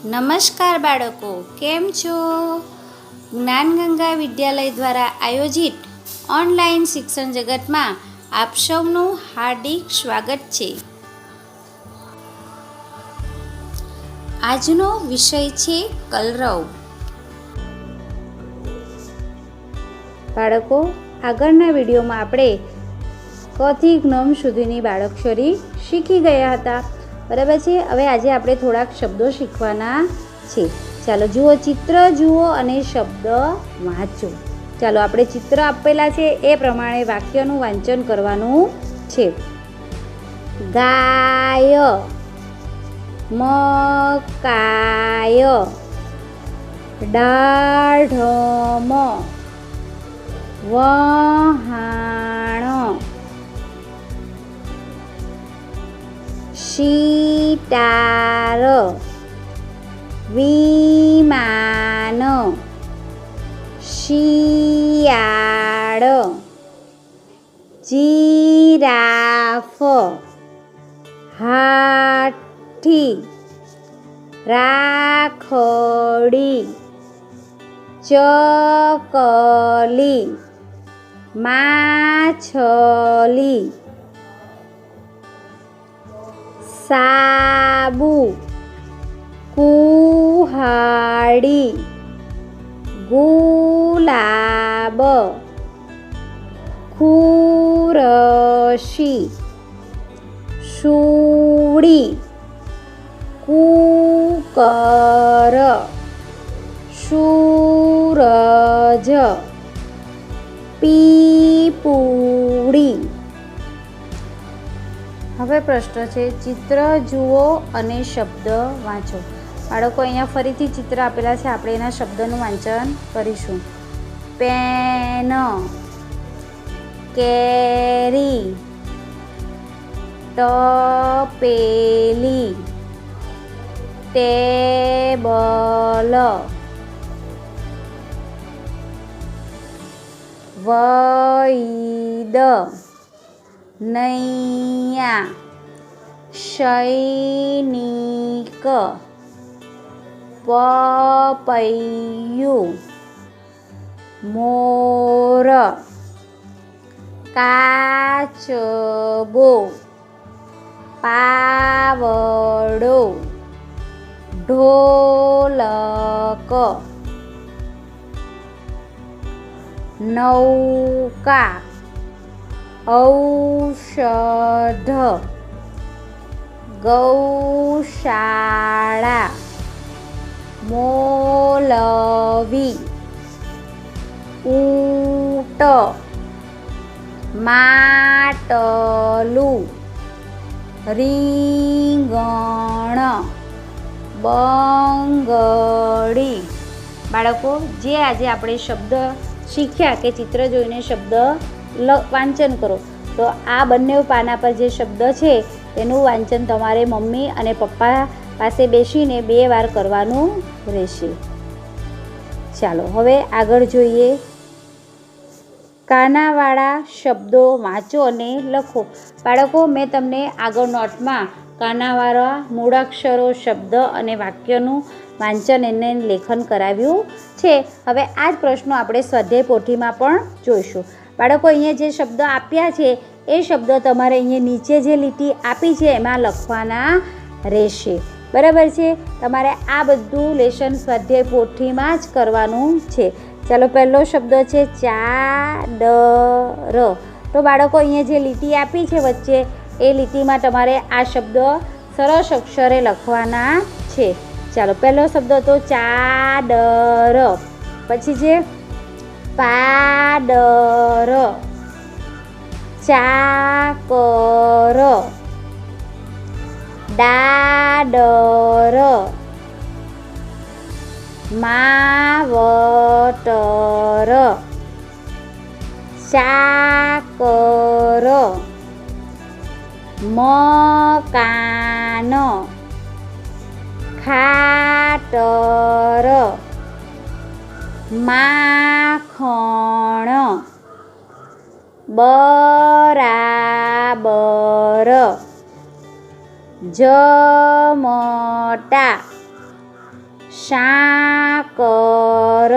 નમસ્કાર બાળકો, કેમ છો? જ્ઞાનગંગા વિદ્યાલય દ્વારા આયોજિત ઓનલાઈન શિક્ષણ જગતમાં આપ સૌનું હાર્દિક સ્વાગત છે. આજનો વિષય છે કલરવ. બાળકો, આગળના વિડીયોમાં આપણે ક થી જ્ઞ સુધીની બાળાક્ષરી શીખી ગયા હતા, બરાબર છે. હવે આજે આપણે થોડાક શબ્દો શીખવાના છે. ચાલો જુઓ, ચિત્ર જુઓ અને શબ્દ વાંચો. ચાલો આપણે ચિત્ર આપેલા છે એ પ્રમાણે વાક્યનું વાંચન કરવાનું છે. ગાય, મકાય, દાઢમ, વહાણ, શિતાર, વિમાન, શિયાળ, જીરાફ, હાથી, રાખડી, ચકલી, માછલી, સાબુ, કુહાડી, ગુલાબ, ખુરશી, સુડી, કુકર, સૂરજ, પીપુડી. હવે પ્રશ્ન છે, ચિત્ર જુઓ અને શબ્દ વાંચો. બાળકો, અહીંયા ફરીથી ચિત્ર આપેલા છે, આપણે એના શબ્દનું વાંચન કરીશું. પેન, કેરી, તપેલી, ટેબલ, વૈદ, નૈયા, સૈનિક, પપૈયું, મોર, કાચબો, પાવડો, ઢોલક, નૌકા, ઔષધ, ગૌશાળા, મોલવી, ઊંટ, માટલું, રીંગણ, બંગડી. બાળકો, જે આજે આપણે શબ્દ શીખ્યા કે ચિત્ર જોઈને શબ્દ વાંચન કરો, તો આ બંને પાના પર જે શબ્દ છે તેનું વાંચન તમારે મમ્મી અને પપ્પા પાસે બેસીને 2 વાર કરવાનું રહેશે. ચાલો હવે આગળ જોઈએ. કાનાવાળા શબ્દો વાંચો અને લખો. બાળકો, મેં તમને આગળ નોટમાં કાનાવાળા મૂળાક્ષરો, શબ્દ અને વાક્યનું વાંચન એને લેખન કરાવ્યું છે. હવે આ જ પ્રશ્નો આપણે સ્વાધ્યાય પોથીમાં પણ જોઈશું. બાળકો, અહીંયા જે શબ્દ આપ્યા છે એ શબ્દ તમારે અહીંયા નીચે જે લીટી આપી છે એમાં લખવાના રહેશે, બરાબર છે. તમારે આ બધું લેશન સ્વાધ્યાય પોથીમાં જ કરવાનું છે. ચાલો, પહેલો શબ્દ છે ચાદર. તો બાળકો, અહીંયા જે લીટી આપી છે વચ્ચે એ લીટીમાં તમારે આ શબ્દ સરસ અક્ષરે લખવાના છે. ચાલો, પહેલો શબ્દ તો ચાદર. પછી છે પાદર, ચાકર, દાદર, માવતર, ચાકર, મકાન, ખાતર, માખણ, બરાબર, જમટા, સાકર,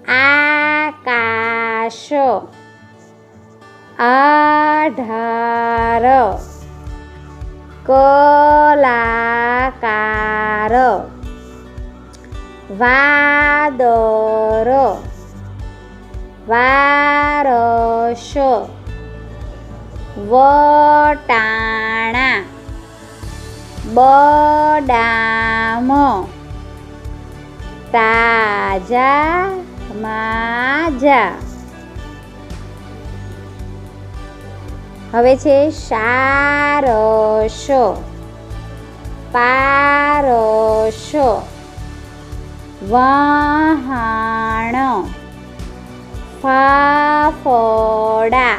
આકાશ, આધાર, કલાકાર, વાદર, વારસ, વટાણા, બદામ, તાજા, માજા. હવે છે સારસ, પારસ, વહાણ, ફાફડા,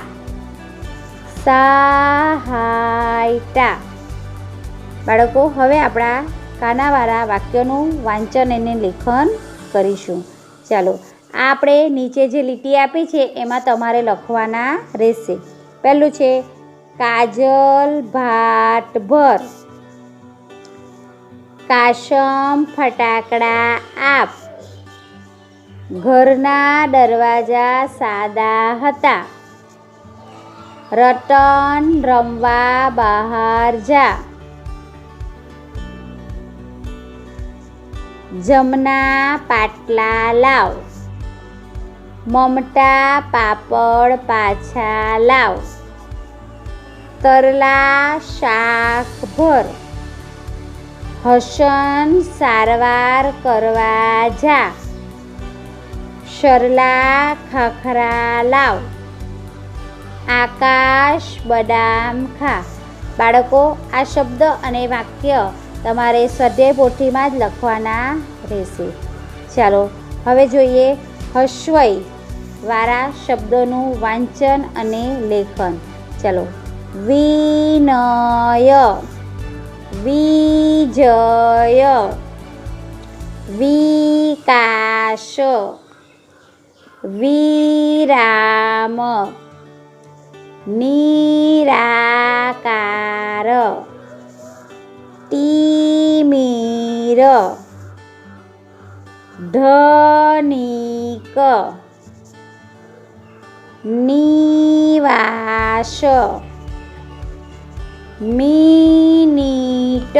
સહાયતા. બાળકો, હવે આપણા કાનાવાળા વાક્યોનું વાંચન અને લેખન કરીશું. ચાલો, આપણે નીચે જે લીટી આપી છે એમાં તમારે લખવાના રહેશે. પહેલું છે કાજલ ભાત ભર, કાશમ ફટાકડા આપ, ઘરના દરવાજા સાદા હતા, રતન રમવા બહાર જા, જમના પાટલા લાવ, મમતા પાપડ પાછા લાવ, તરલા શાક ભર, હસન સારવાર કરવા જા, સરલા ખાખરા લાવ, આકાશ બદામ ખા. બાળકો, આ શબ્દ અને વાક્ય તમારે સ્વાધ્યાય પોથીમાં જ લખવાના રહેશે. ચાલો, હવે જોઈએ હસ્વઈ વાળા શબ્દોનું વાંચન અને લેખન. ચાલો, વિનય, વિજય, વિકાસ, વિરામ, નિરાકાર, તિમિર, ધનિક, નિવાસ, મિનિટ,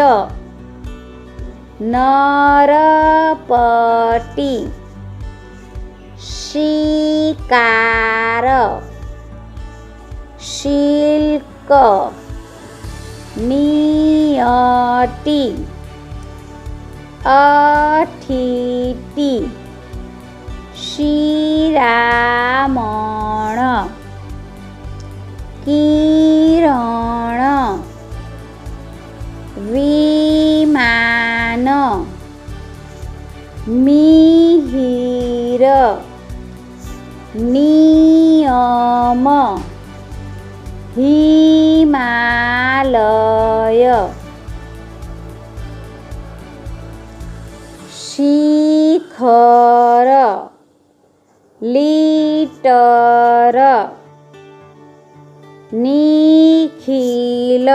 નરપતિ, શિકાર, શિલ્ક, નિયતિ, અતિથિ, શિરામણ, કિરણ, વિમાન, મિહિર, નિયમ, હિમાલય, શિખર, લીટર, નિખિલ,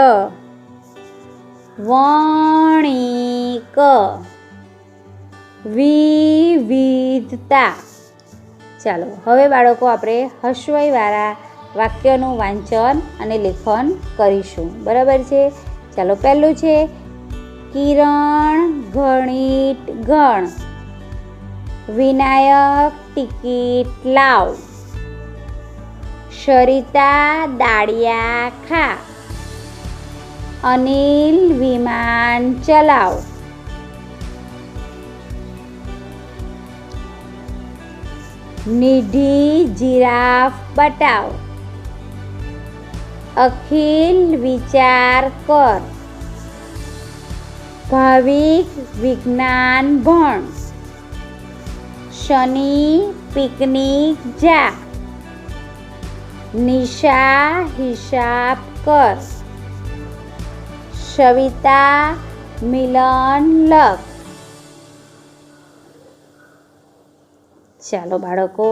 વણિક, વિવિધતા. ચાલો, હવે બાળકો આપણે હસ્વઈવાળા વાક્યનું વાંચન અને લેખન કરીશું. બરાબર છે? ચાલો, પહેલું છે કિરણ ગણિત ગણ, વિનાયક ટિકિટ લાવ, સરિતા દાળિયા ખા, અનિલ વિમાન ચલાવ, નિધિ જીરાફ બતાવ, અખિલ વિચાર કર, ભાવિક વિજ્ઞાન ભણ, શનિ પિકનિક જા, નિશા હિસાબ કર, સવિતા મિલન લખ. ચાલો બાળકો,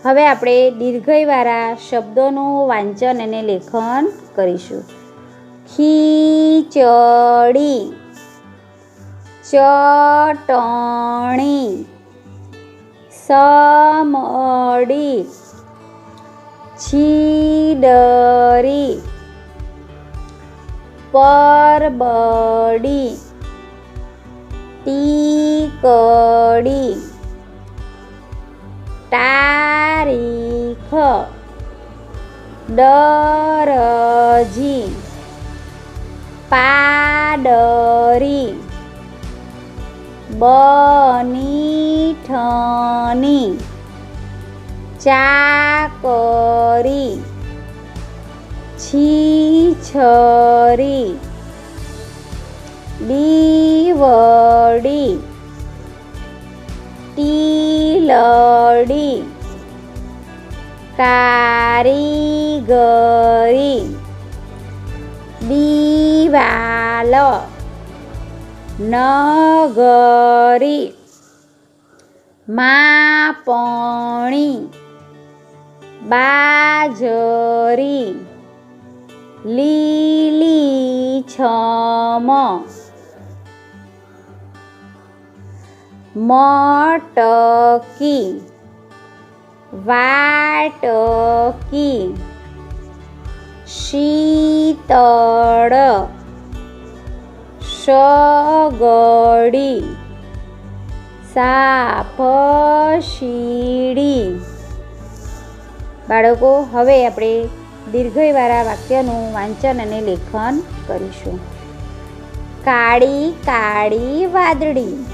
હવે આપણે દીર્ઘઈવાળા શબ્દોનું વાંચન અને લેખન કરીશું. ખીચડી, ચટણી, સમડી, છીડરી, પરબડી, ટીકડી, તારીખ, દરજી, પાડરી, બનીઠની, ચાકરી, છીછરી, દીવડી, ટીલડી, કારીગરી, દીવાલ, નગરી, માપણી, બાજરી, લીલીછમ, મટકી, વાટકી, શીતળ, સગડી, સાફશીડી. બાળકો, હવે આપણે દીર્ઘઈવાળા વાક્યનું વાંચન અને લેખન કરીશું. કાળી કાળી વાદળી,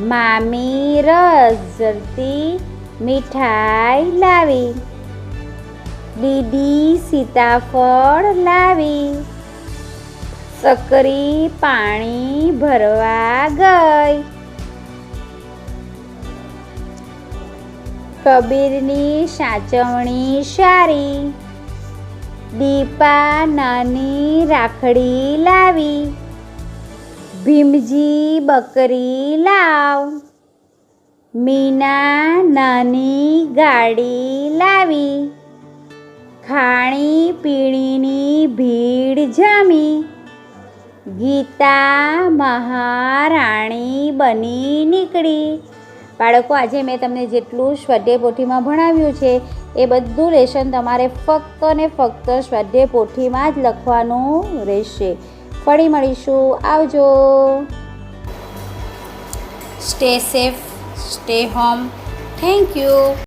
મામી રઝળતી મીઠાઈ લાવી, દીદી સીતાફળ લાવી, સકરી પાણી ભરવા ગઈ, કબીરની સાચવણી સારી, દીપા નાની રાખડી લાવી, ભીમજી બકરી લાવ, મીના નાની ગાડી લાવી, ખાણી પીણીની ભીડ જામી, ગીતા મહારાણી બની નીકળી. બાળકો, આજે મેં તમને જેટલું સ્વાધ્યાય પોથીમાં ભણાવ્યું છે એ બધું લેસન તમારે ફક્ત ને ફક્ત સ્વાધ્યાય પોથીમાં જ લખવાનું રહેશે. ફરી મળીશું. આવજો. Stay safe, stay home. Thank you.